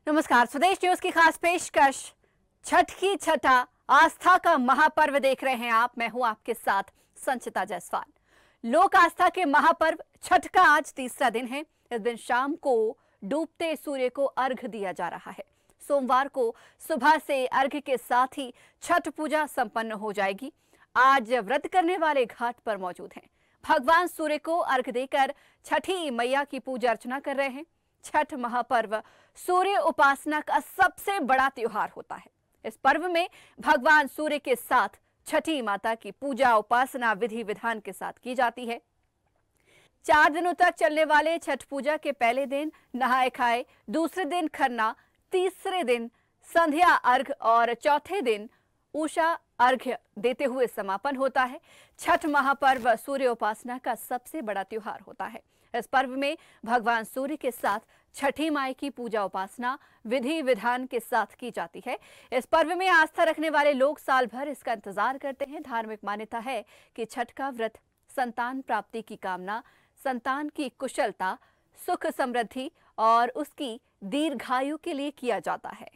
नमस्कार, स्वदेश न्यूज की खास पेशकश छठ की छठा आस्था का महापर्व देख रहे हैं आप। मैं हूं आपके साथ संचिता जायसवाल। लोक आस्था के महापर्व छठ का आज तीसरा दिन है। इस दिन शाम को डूबते सूर्य को अर्घ दिया जा रहा है। सोमवार को सुबह से अर्घ के साथ ही छठ पूजा संपन्न हो जाएगी। आज व्रत करने वाले घाट पर मौजूद हैं। भगवान सूर्य को अर्घ देकर छठी मैया की पूजा अर्चना कर रहे हैं। छठ महापर्व सूर्य उपासना का सबसे बड़ा त्योहार होता है। इस पर्व में भगवान सूर्य के साथ छठी माता की पूजा उपासना विधि विधान के साथ की जाती है। 4 दिनों तक चलने वाले छठ पूजा के पहले दिन नहाए खाए, दूसरे दिन खरना, तीसरे दिन संध्या अर्घ और चौथे दिन उषा अर्घ्य देते हुए समापन होता है। छठ महापर्व सूर्य उपासना का सबसे बड़ा त्योहार होता है। इस पर्व में भगवान सूर्य के साथ छठी माई की पूजा उपासना विधि विधान के साथ की जाती है। इस पर्व में आस्था रखने वाले लोग साल भर इसका इंतजार करते हैं। धार्मिक मान्यता है कि छठ का व्रत संतान प्राप्ति की कामना, संतान की कुशलता, सुख समृद्धि और उसकी दीर्घायु के लिए किया जाता है।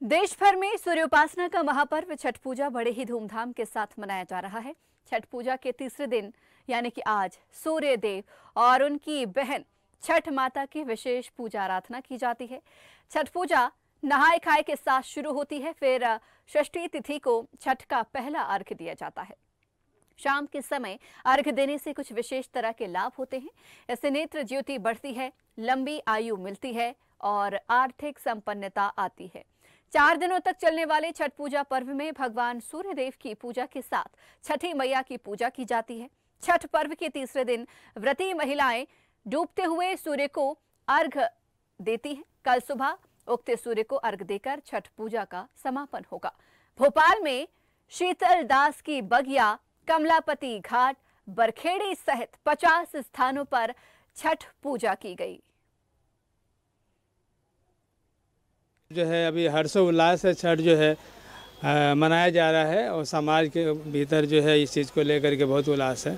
देश भर में सूर्य उपासना का महापर्व छठ पूजा बड़े ही धूमधाम के साथ मनाया जा रहा है। छठ पूजा के तीसरे दिन यानी कि आज सूर्य देव और उनकी बहन छठ माता की विशेष पूजा आराधना की जाती है। छठ पूजा नहाए खाए के साथ शुरू होती है। फिर षष्ठी तिथि को छठ का पहला अर्घ्य दिया जाता है। शाम के समय अर्घ्य देने से कुछ विशेष तरह के लाभ होते हैं। इससे नेत्र ज्योति बढ़ती है, लंबी आयु मिलती है और आर्थिक संपन्नता आती है। 4 दिनों तक चलने वाले छठ पूजा पर्व में भगवान सूर्य देव की पूजा के साथ छठी मैया की पूजा की जाती है। छठ पर्व के तीसरे दिन व्रती महिलाएं डूबते हुए सूर्य को अर्घ देती हैं। कल सुबह उगते सूर्य को अर्घ देकर छठ पूजा का समापन होगा। भोपाल में शीतल दास की बगिया, कमलापति घाट, बरखेड़ी सहित 50 स्थानों पर छठ पूजा की गई। जो है अभी हर्षोल्लास से छठ जो है मनाया जा रहा है और समाज के भीतर जो है इस चीज़ को लेकर के बहुत उल्लास है।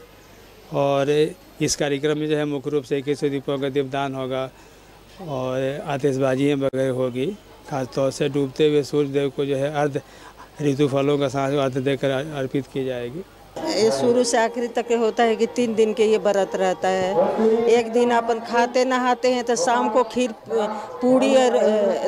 और इस कार्यक्रम में जो है मुख्य रूप से 21 दीपों का दीपदान होगा और आतिशबाजियाँ वगैरह होगी। खासतौर से डूबते हुए सूर्य देव को जो है अर्ध ऋतु फलों का साथ अर्ध देकर अर्पित की जाएगी। ये शुरू से आखिरी तक होता है कि 3 दिन के ये व्रत रहता है। एक दिन अपन खाते नहाते हैं तो शाम को खीर पूड़ी और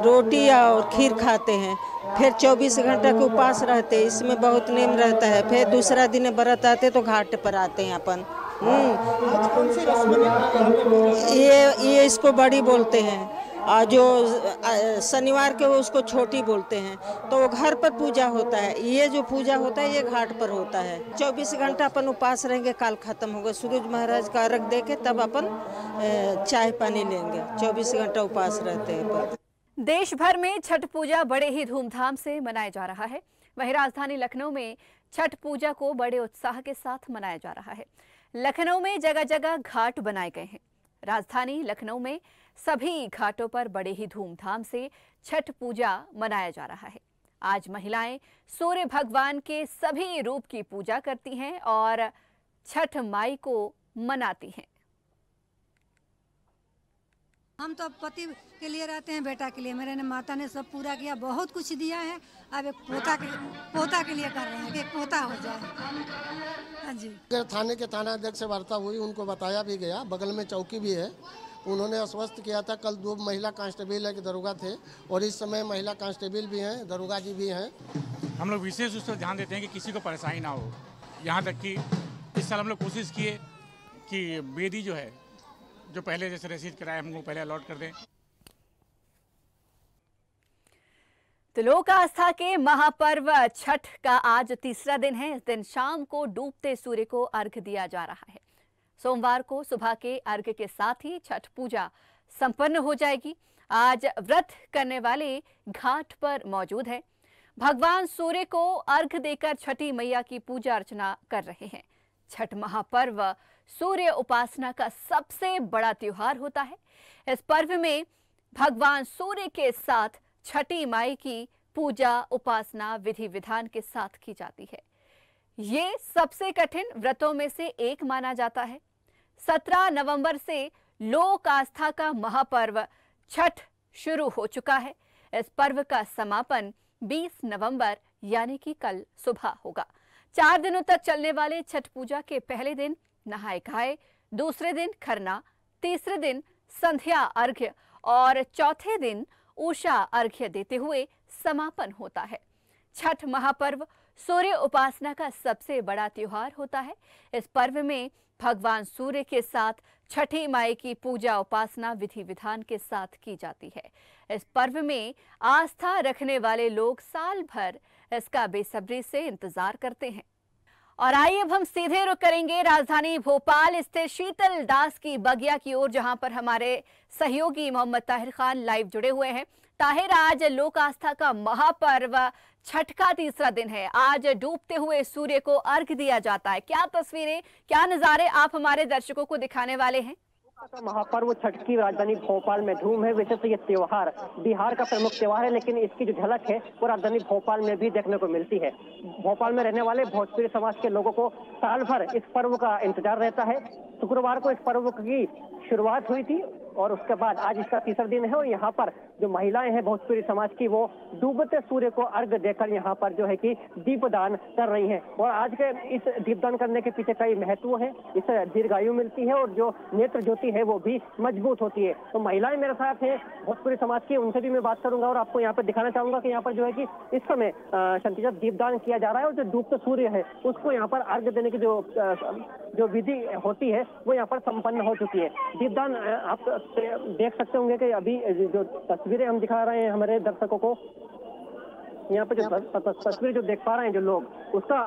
रोटी और खीर खाते हैं। फिर 24 घंटा के उपास रहते हैं। इसमें बहुत नियम रहता है। फिर दूसरा दिन व्रत आते तो घाट पर आते हैं अपन। ये इसको बड़ी बोलते हैं और जो शनिवार के उसको छोटी बोलते हैं। तो वो घर पर पूजा होता है। ये जो पूजा होता है ये घाट पर होता है। 24 घंटा अपन उपास रहेंगे, काल खत्म होगा। सूरज महाराज का अर्घ दे के तब अपन चाय पानी लेंगे। 24 घंटा उपास रहते हैं। देश भर में छठ पूजा बड़े ही धूमधाम से मनाया जा रहा है। वहीं राजधानी लखनऊ में छठ पूजा को बड़े उत्साह के साथ मनाया जा रहा है। लखनऊ में जगह जगह घाट बनाए गए हैं। राजधानी लखनऊ में सभी घाटों पर बड़े ही धूमधाम से छठ पूजा मनाया जा रहा है। आज महिलाएं सूर्य भगवान के सभी रूप की पूजा करती हैं और छठ माई को मनाती हैं। हम तो पति के लिए रहते हैं, बेटा के लिए। मेरे ने माता ने सब पूरा किया, बहुत कुछ दिया है। अब एक पोता के लिए कर रहे हैं कि एक पोता हो जाए। हाँ जी। थाने के थानाध्यक्ष से वार्ता हुई, उनको बताया भी गया। बगल में चौकी भी है। उन्होंने आश्वस्त किया था। कल 2 महिला कांस्टेबल है कि दरोगा थे और इस समय महिला कांस्टेबल भी हैं, दरोगा जी भी हैं। हम लोग विशेष रूप से ध्यान देते हैं कि किसी को परेशानी ना हो। यहाँ तक कि इस साल हम लोग कोशिश किए कि बेदी जो है, जो पहले जैसे रसीद कराए हमको पहले अलॉट कर दें। तो लोक आस्था के महापर्व छठ का आज तीसरा दिन है। इस दिन शाम को डूबते सूर्य को अर्घ दिया जा रहा है। सोमवार को सुबह के अर्घ के साथ ही छठ पूजा संपन्न हो जाएगी। आज व्रत करने वाले घाट पर मौजूद हैं। भगवान सूर्य को अर्घ देकर छठी मैया की पूजा अर्चना कर रहे हैं। छठ महापर्व सूर्य उपासना का सबसे बड़ा त्योहार होता है। इस पर्व में भगवान सूर्य के साथ छठी माई की पूजा उपासना विधि विधान के साथ की जाती है। ये सबसे कठिन व्रतों में से एक माना जाता है। 17 नवंबर से लोक आस्था का महापर्व छठ शुरू हो चुका है। इस पर्व का समापन 20 नवंबर यानी कि कल सुबह होगा। 4 दिनों तक चलने वाले छठ पूजा के पहले दिन नहाए खाए, दूसरे दिन खरना, तीसरे दिन संध्या अर्घ्य और चौथे दिन उषा अर्घ्य देते हुए समापन होता है। छठ महापर्व सूर्य उपासना का सबसे बड़ा त्योहार होता है। इस पर्व में भगवान सूर्य के साथ छठी माई की पूजा उपासना विधि विधान के साथ की जाती है। इस पर्व में आस्था रखने वाले लोग साल भर इसका बेसब्री से इंतजार करते हैं। और आइए अब हम सीधे रुख करेंगे राजधानी भोपाल स्थित शीतल दास की बगिया की ओर, जहां पर हमारे सहयोगी मोहम्मद ताहिर खान लाइव जुड़े हुए हैं। ताहिर, आज लोक आस्था का महापर्व छठ का तीसरा दिन है। आज डूबते हुए सूर्य को अर्घ्य दिया जाता है। क्या तस्वीरें, क्या नजारे आप हमारे दर्शकों को दिखाने वाले हैं? महापर्व छठ की राजधानी भोपाल में धूम है। वैसे तो ये त्योहार बिहार का प्रमुख त्योहार है, लेकिन इसकी जो झलक है वो राजधानी भोपाल में भी देखने को मिलती है। भोपाल में रहने वाले भोजपुरी समाज के लोगों को साल भर इस पर्व का इंतजार रहता है। शुक्रवार को इस पर्व की शुरुआत हुई थी और उसके बाद आज इसका तीसरा दिन है। और यहाँ पर जो महिलाएं हैं भोजपुरी समाज की, वो डूबते सूर्य को अर्घ्य देकर यहाँ पर जो है कि दीपदान कर रही हैं। और आज के इस दीपदान करने के पीछे कई महत्व है। इससे दीर्घायु मिलती है और जो नेत्र ज्योति है वो भी मजबूत होती है। तो महिलाएं मेरे साथ हैं भोजपुरी समाज की, उनसे भी मैं बात करूंगा और आपको यहाँ पर दिखाना चाहूंगा कि यहाँ पर जो है कि इस समय शांतिजत दीपदान किया जा रहा है और जो डूबते सूर्य है उसको यहाँ पर अर्घ्य देने की जो विधि होती है वो यहाँ पर संपन्न हो चुकी है। दीपदान आप देख सकते होंगे कि अभी जो तस्वीरें हम दिखा रहे हैं हमारे दर्शकों को, यहाँ पे जो तस्वीर जो देख पा रहे हैं जो लोग, उसका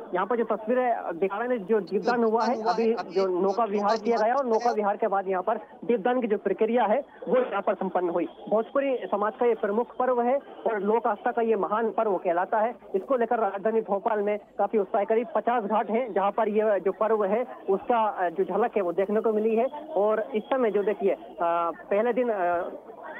यहाँ पर जो तस्वीरें दिखा रहे हैं जो दीपदान हुआ है, अभी जो नौका विहार किया गया और नौका विहार के बाद यहाँ पर दीपदान की जो प्रक्रिया है वो यहाँ पर संपन्न हुई। भोजपुरी समाज का ये प्रमुख पर्व है और लोक आस्था का ये महान पर्व कहलाता है। इसको लेकर राजधानी भोपाल में काफी उत्साह, करीब 50 घाट हैं जहाँ पर ये जो पर्व है उसका जो झलक है वो देखने को मिली है। और इस समय जो देखिए पहले दिन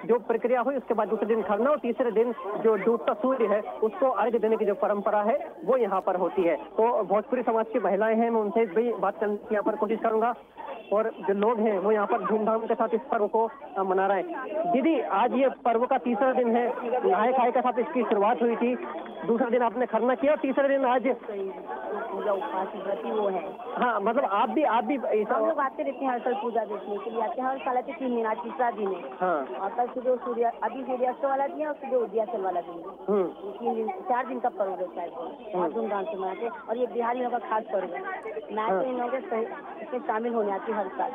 जो प्रक्रिया हुई, उसके बाद दूसरे दिन खरना और तीसरे दिन जो डूबता सूर्य है उसको अर्घ्य देने की जो परंपरा है वो यहाँ पर होती है। तो भोजपुरी समाज की महिलाएं हैं, मैं उनसे भी बात करने की यहाँ पर कोशिश करूंगा और जो लोग हैं वो यहाँ पर धूमधाम के साथ इस पर्व को मना रहे हैं। दीदी, आज ये पर्व का तीसरा दिन है, नहाए खाए के साथ इसकी शुरुआत हुई थी, दूसरा दिन आपने खरना किया, तीसरे दिन आज पूजा उपास वो है। हाँ, मतलब आप भी हम लोग आते रहते हैं हर साल पूजा देखने के लिए आते हैं। हर साल आते 3 दिन, आज तीसरा दिन है। हाँ, और कल सुबह सूर्य अभी सूर्यास्त वाला दिन है और सुबह उदयाचल वाला दिन है। 3 दिन 4 दिन का पर्व रहता है, बहुत धूमधाम से मनाते हैं और ये बिहारियों का खास पर्व है। मैं तो इन लोगों के इसमें शामिल होने आती हूँ हर साल।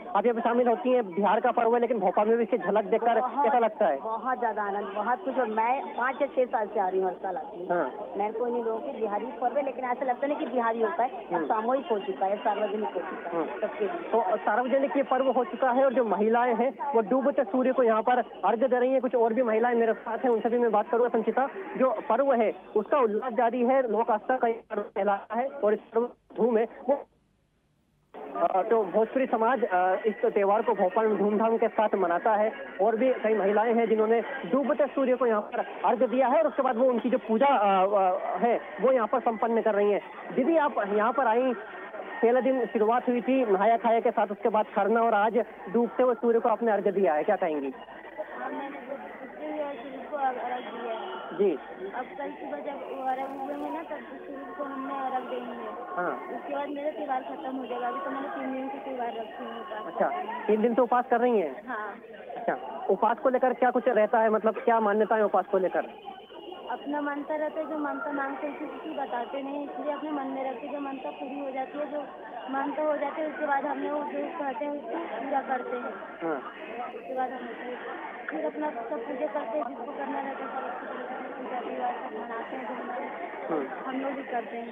आप यहाँ पे शामिल होती है, बिहार का पर्व है, लेकिन भोपाल में भी इसकी झलक देखकर कैसा लगता है? बहुत ज्यादा आनंद, बहुत कुछ। और मैं 5 या 6 साल से आ रही हूँ, हर साल आती हूँ। मैं कोई नहीं लोगों की बिहारी पर्व है, लेकिन ऐसा लगता नहीं कि बिहारी होता है, अब सामूहिक हो चुका है, सार्वजनिक हो चुका है सबके लिए। तो सार्वजनिक ये पर्व हो चुका है और जो महिलाएं हैं वो डूबते सूर्य को यहाँ पर अर्घ्य दे रही हैं। कुछ और भी महिलाएं मेरे साथ हैं, उनसे भी मैं बात करूंगा। संचिता, जो पर्व है उसका उल्लास जारी है, लोक आस्था का पर्व कहलाता है और इस पर्व धूम है वो। तो भोजपुरी समाज इस त्योहार को भोपाल में धूमधाम के साथ मनाता है और भी कई महिलाएं हैं जिन्होंने डूबते सूर्य को यहाँ पर अर्घ्य दिया है और उसके बाद वो उनकी जो पूजा है वो यहाँ पर संपन्न कर रही हैं। दीदी, आप यहाँ पर आई, पहले दिन शुरुआत हुई थी नहाया खाया के साथ, उसके बाद खरना और आज डूबते हुए सूर्य को आपने अर्घ्य दिया है, क्या कहेंगी? जी, अब कल सुबह जब अर्घ हुए ना तब सूर्य को हमने अर्घ देंगे। हाँ, उसके बाद मेरा त्योहार खत्म हो जाएगा। अभी तो मैंने 3 दिन के त्योहार रखे हैं। अच्छा, 3 दिन तो उपास कर रही हैं? हाँ। अच्छा, उपास को लेकर क्या कुछ रहता है, मतलब क्या मान्यता है उपास को लेकर? अपना मानता रहता है, जो मानता मांगते हैं किसी बताते नहीं, इसलिए अपने मन में रखते, जो मानता पूरी हो जाती है, जो मानता हो जाते हैं उसके बाद हमने वो जो कहते हैं उसको पूरा करते हैं। हाँ, उसके बाद हम फिर अपना सब पूजा करते हैं, जिसको करना रहता है पूजा त्योहार सब मनाते हैं, हम लोग भी करते हैं।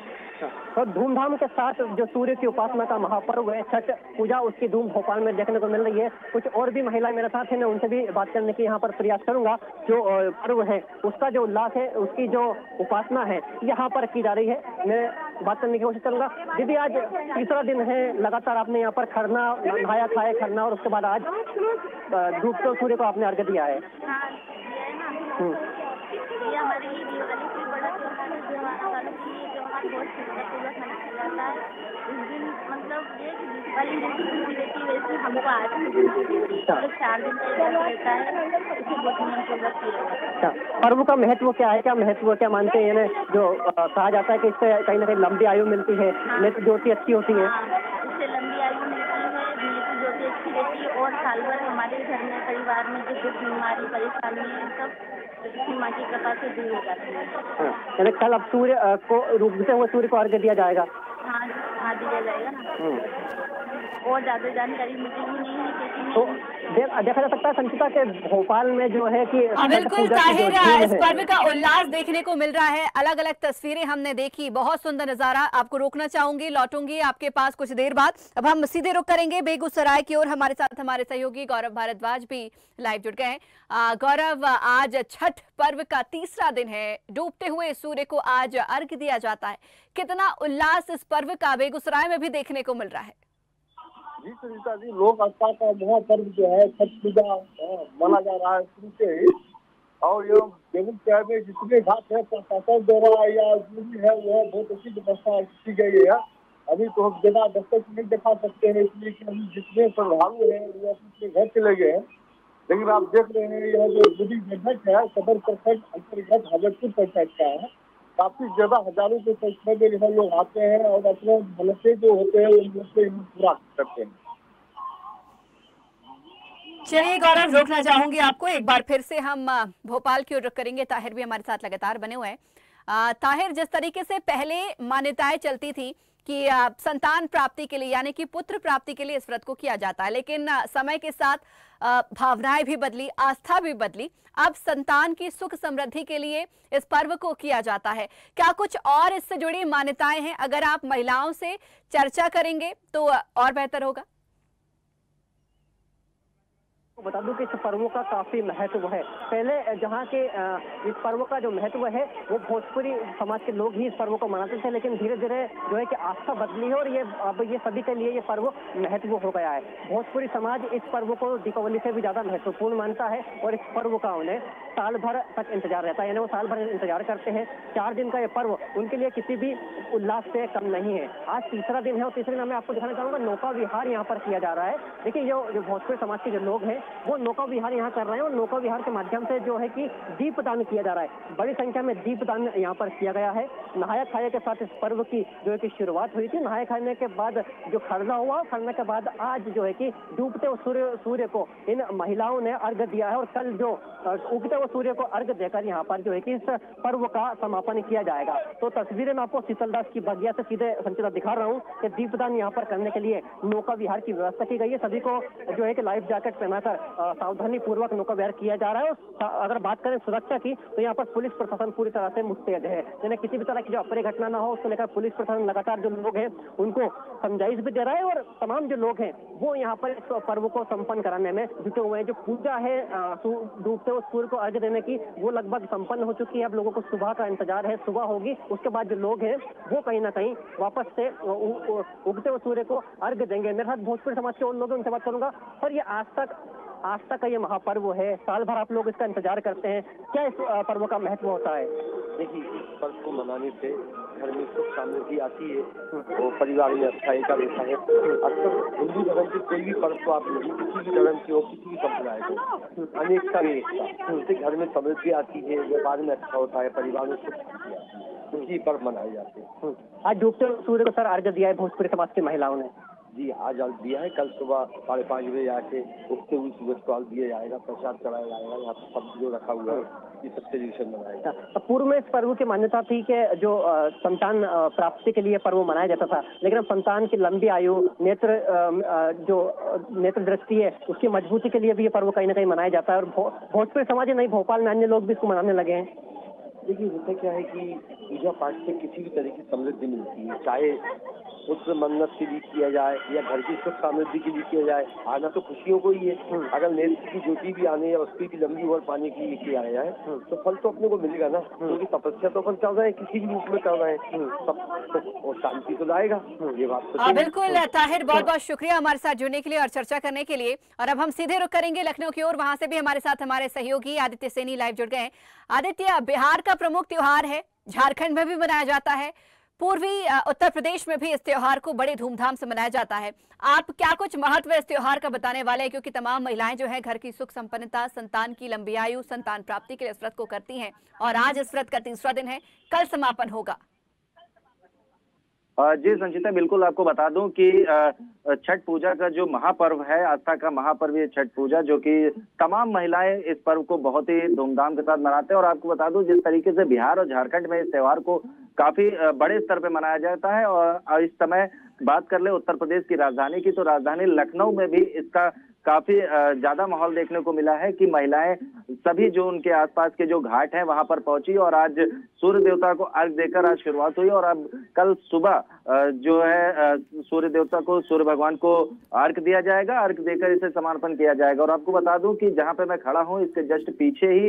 तो धूमधाम के साथ जो सूर्य की उपासना का महापर्व है छठ पूजा, उसकी धूम भोपाल में देखने को मिल रही है। कुछ और भी महिलाएं मेरे साथ हैं, मैं उनसे भी बात करने की यहाँ पर प्रयास करूंगा। जो पर्व है उसका जो उल्लास है, उसकी जो उपासना है यहाँ पर की जा रही है, मैं बात करने की कोशिश करूंगा। दीदी, आज तीसरा दिन है, लगातार आपने यहाँ पर खरना, नहाया खाया खरना और उसके बाद आज डूबते सूर्य को आपने अर्घ्य दिया है। ये हमारे लिए दिवाली से बड़ा त्योहार है, वालों के लिए त्योहार बहुत श्रद्धापूर्वक मनाया जाता है। इस दिन मतलब ये दीपावली जैसी खुशी रहती है वैसे हमको आज की दिन की रहती है। 4 दिन का व्रत रहता है, इसे बहुत नियमपूर्वक किया जाता है। पर्व का महत्व क्या है, क्या महत्व क्या मानते हैं? जो कहा जाता है कि इससे कहीं ना कहीं लंबी आयु मिलती है, नेत्र ज्योति अच्छी होती है। इससे लंबी आयु मिलती है, नेत्र ज्योति अच्छी रहती है और साल भर हमारे घर में परिवार में जो कुछ बीमारी परेशानी है सब माँ की कृपा से दूर हो जाती है। यानी कल अब सूर्य को डूबते हुए सूर्य को अर्घ्य दिया जाएगा। हाँ दिया जाएगा ना। और ज्यादा जानकारी मुझे भी नहीं है क्योंकि तो देखा जा सकता है संचिता के भोपाल में जो है कि बिल्कुल ताहिर, इस पर्व का उल्लास देखने को मिल रहा है। अलग अलग तस्वीरें हमने देखी, बहुत सुंदर नजारा। आपको रोकना चाहूंगी, लौटूंगी आपके पास कुछ देर बाद। अब हम सीधे रुक करेंगे बेगूसराय की ओर। हमारे साथ हमारे सहयोगी गौरव भारद्वाज भी लाइव जुड़ गए हैं। गौरव, आज छठ पर्व का तीसरा दिन है, डूबते हुए सूर्य को आज अर्घ्य दिया जाता है। कितना उल्लास इस पर्व का बेगूसराय में भी देखने को मिल रहा है? जी सुनीता जी, लोक आस्था का महापर्व जो है छठ पूजा माना जा रहा है शुरू से ही। और ये बेगूसराय में जितने घाट है प्रशासन द्वारा या जो भी है वह बहुत अच्छी व्यवस्था की गई है। अभी तो हम बिना दस्तक नहीं दिखा सकते हैं, इसलिए कि अभी जितने श्रद्धालु हैं वो अपने घर चले गए हैं। लेकिन आप देख रहे हैं यह जो बुद्धि बैठक है सदर प्रखंड अंतर्गत हजरपुर पंचायत का है। काफी ज्यादा हजारों के संख्या में यहाँ लोग आते हैं और अपने मनसे जो होते हैं उन मनसे पूरा करते हैं। चलिए गौरव, रोकना चाहूंगी आपको एक बार फिर से। हम भोपाल की ओर रुख करेंगे। ताहिर भी हमारे साथ लगातार बने हुए हैं। ताहिर, जिस तरीके से पहले मान्यताएं चलती थी कि संतान प्राप्ति के लिए यानी कि पुत्र प्राप्ति के लिए इस व्रत को किया जाता है, लेकिन समय के साथ भावनाएं भी बदली, आस्था भी बदली। अब संतान की सुख समृद्धि के लिए इस पर्व को किया जाता है। क्या कुछ और इससे जुड़ी मान्यताएं हैं? अगर आप महिलाओं से चर्चा करेंगे तो और बेहतर होगा। बता दूं कि इस पर्वों का काफी महत्व है। पहले जहां के इस पर्व का जो महत्व है वो भोजपुरी समाज के लोग ही इस पर्व को मनाते थे, लेकिन धीरे धीरे जो है कि आस्था बदली है और ये अब ये सभी के लिए ये पर्व महत्व हो गया है। भोजपुरी समाज इस पर्व को दीपावली से भी ज्यादा महत्वपूर्ण मानता है और इस पर्व का उन्हें साल भर तक इंतजार रहता है, यानी वो साल भर इंतजार करते हैं। 4 दिन का ये पर्व उनके लिए किसी भी उल्लास से कम नहीं है। आज तीसरा दिन है और तीसरे दिन मैं आपको दिखाना चाहूंगा नौका विहार यहाँ पर किया जा रहा है। देखिए जो भोजपुरी समाज के जो लोग हैं वो नौका विहार यहाँ कर रहे हैं और नौका विहार के माध्यम से जो है कि दीपदान किया जा रहा है। बड़ी संख्या में दीपदान यहाँ पर किया गया है। नहाया खाया के साथ इस पर्व की जो है कि शुरुआत हुई थी। नहाया खाने के बाद जो खरना हुआ, खरना के बाद आज जो है कि डूबते हुए सूर्य को इन महिलाओं ने अर्घ्य दिया है और कल जो उगते हुए सूर्य को अर्घ्य देकर यहाँ पर जो है कि इस पर्व का समापन किया जाएगा। तो तस्वीरें मैं आपको शीतलदास की बगिया से सीधे संचिता दिखा रहा हूँ कि दीपदान यहाँ पर करने के लिए नौका विहार की व्यवस्था की गई है। सभी को जो है कि लाइफ जैकेट पहनाकर सावधानी पूर्वक नौका विहार किया जा रहा है। और अगर बात करें सुरक्षा की तो यहाँ पर पुलिस प्रशासन पूरी तरह से मुस्तैद है, यानी किसी भी तरह की जो अप्रिय घटना ना हो उसको लेकर पुलिस प्रशासन लगातार जो लोग हैं उनको समझाइश भी दे रहा है और तमाम जो लोग हैं वो यहाँ पर इस पर्व को संपन्न कराने में जुटे हुए हैं। जो पूजा है डूबते हुए सूर्य को अर्घ्य देने की वो लगभग संपन्न हो चुकी है। अब लोगों को सुबह का इंतजार है, सुबह होगी उसके बाद जो लोग हैं वो कहीं ना कहीं वापस से उगते हुए सूर्य को अर्घ्य देंगे। मेरे साथ भोजपुरी समाज के उन लोगों से बात करूंगा। और ये आस्था का ये महापर्व है, साल भर आप लोग इसका इंतजार करते हैं, क्या इस पर्व का महत्व होता है? देखिए, इस पर्व को मनाने से घर में सुख समृद्धि आती है और परिवार में अच्छाई का रहता है। अक्सर हिंदू धर्म के कोई भी पर्व को आप लीजिए, किसी भी धर्म की हो, किसी भी संप्रदाय को, अनेकता में एकता, उससे घर में समृद्धि आती है, व्यापार में अच्छा होता है, परिवार में सुख समृद्धि आती है। उसी पर्व मनाए जाते हैं। आज डूबते सूर्य को सर अर्घ्य दिया है भोजपुरी समाज की महिलाओं ने। जी, आज अर्घ्य दिया है। कल सुबह 5:30 बजे आके उगते हुए सूरज को अर्घ्य दिया जाएगा, प्रसाद चढ़ाया जाएगा। यहाँ पर सब जो रखा हुआ है ये सब सेलिब्रेशन मनाएगा। पूर्व में इस पर्व की मान्यता थी कि जो संतान प्राप्ति के लिए पर्व मनाया जाता था, लेकिन अब संतान की लंबी आयु, नेत्र दृष्टि है उसकी मजबूती के लिए भी ये पर्व कहीं ना कहीं मनाया जाता है। और भोजपुरी समाज नहीं, भोपाल में अन्य लोग भी इसको मनाने लगे हैं। देखिए, होता क्या है कि पूजा पाठ से किसी भी तरह की समृद्धि मिलती है, चाहे पुत्र मन्नत के लिए किया जाए या घर की सुख समृद्धि के लिए किया जाए। आना तो खुशियों को ही है। अगर नेत्र की ज्योति भी आने या उसकी भी लंबी उम्र पाने के लिए किया जाए तो फल तो अपने को मिलेगा ना, क्योंकि तपस्या तो अपन चल रहे हैं, किसी भी रूप में चल रहे हैं, सब और शांति तो लाएगा। ये बात तो बिल्कुल। ताहिर, बहुत बहुत शुक्रिया हमारे साथ जुड़ने के लिए और चर्चा करने के लिए। और अब हम सीधे रुख करेंगे लखनऊ की ओर। वहां से भी हमारे साथ हमारे सहयोगी आदित्य सेनी लाइव जुड़ गए हैं। आदित्य, बिहार का प्रमुख त्योहार है झारखंड में भी मनाया जाता है, पूर्वी उत्तर प्रदेश में भी इस त्योहार को बड़े धूमधाम से मनाया जाता है। आप क्या कुछ महत्व इस त्योहार का बताने वाले हैं, क्योंकि तमाम महिलाएं जो है घर की सुख संपन्नता, संतान की लंबी आयु, संतान प्राप्ति के लिए इस व्रत को करती हैं और आज इस व्रत का तीसरा दिन है, कल समापन होगा। जी संचिता, बिल्कुल आपको बता दूं कि छठ पूजा का जो महापर्व है, आस्था का महापर्व ये छठ पूजा, जो कि तमाम महिलाएं इस पर्व को बहुत ही धूमधाम के साथ मनाते हैं। और आपको बता दूं जिस तरीके से बिहार और झारखंड में इस त्योहार को काफी बड़े स्तर पे मनाया जाता है। और इस समय बात कर ले उत्तर प्रदेश की राजधानी की, तो राजधानी लखनऊ में भी इसका काफी ज्यादा माहौल देखने को मिला है कि महिलाएं सभी जो उनके आसपास के जो घाट हैं वहां पर पहुंची और आज सूर्य देवता को अर्घ देकर आज शुरुआत हुई। और अब कल सुबह जो है सूर्य देवता को, सूर्य भगवान को अर्घ दिया जाएगा, अर्घ देकर इसे समर्पण किया जाएगा। और आपको बता दूं कि जहां पे मैं खड़ा हूं इसके जस्ट पीछे ही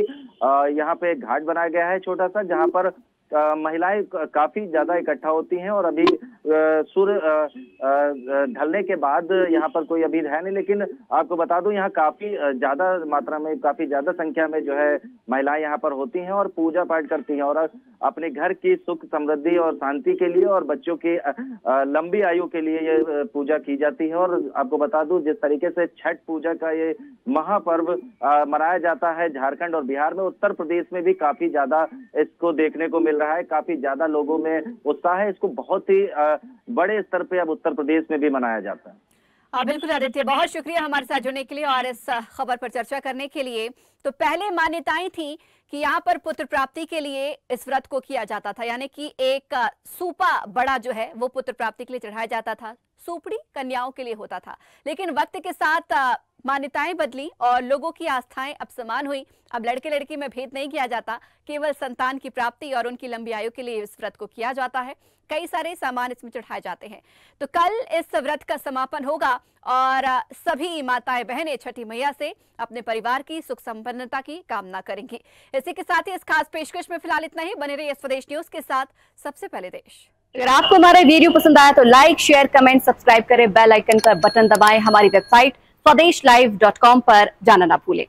यहाँ पे एक घाट बनाया गया है छोटा सा, जहां पर महिलाएं काफी ज्यादा इकट्ठा होती हैं। और अभी सूर्य ढलने के बाद यहाँ पर कोई अभी है नहीं, लेकिन आपको बता दूं यहाँ काफी ज्यादा मात्रा में, काफी ज्यादा संख्या में जो है महिलाएं यहाँ पर होती हैं और पूजा पाठ करती हैं और अपने घर की सुख समृद्धि और शांति के लिए और बच्चों की लंबी आयु के लिए ये पूजा की जाती है। और आपको बता दूं जिस तरीके से छठ पूजा का ये महापर्व मनाया जाता है झारखंड और बिहार में, उत्तर प्रदेश में भी काफी ज्यादा इसको देखने को मिल रहा है, काफी ज्यादा लोगों में उत्साह है। इसको बहुत ही बड़े स्तर पे अब उत्तर प्रदेश में भी मनाया जाता है। बिल्कुल आदित्य, बहुत शुक्रिया हमारे साथ जुड़ने के लिए और इस खबर पर चर्चा करने के लिए। तो पहले मान्यताएं थी कि यहाँ पर पुत्र प्राप्ति के लिए इस व्रत को किया जाता था, यानी कि एक सूपा बड़ा जो है वो पुत्र प्राप्ति के लिए चढ़ाया जाता था, सूपड़ी कन्याओं के लिए होता था। लेकिन वक्त के साथ मान्यताएं बदली और लोगों की आस्थाएं अब समान हुई। अब लड़के लड़की में भेद नहीं किया जाता, केवल संतान की प्राप्ति और उनकी लंबी आयु के लिए इस व्रत को किया जाता है। कई सारे सामान इसमें चढ़ाए जाते हैं। तो कल इस व्रत का समापन होगा और सभी माताएं बहनें छठी मैया से अपने परिवार की सुख संपन्नता की कामना करेंगी। इसी के साथ ही इस खास पेशकश में फिलहाल इतना ही। बने रहिए स्वदेश न्यूज के साथ, सबसे पहले देश। अगर आपको हमारा वीडियो पसंद आया तो लाइक, शेयर, कमेंट, सब्सक्राइब करें, बेल आइकन का बटन दबाएं। हमारी वेबसाइट स्वदेशलाइव.com पर जाना ना भूलें।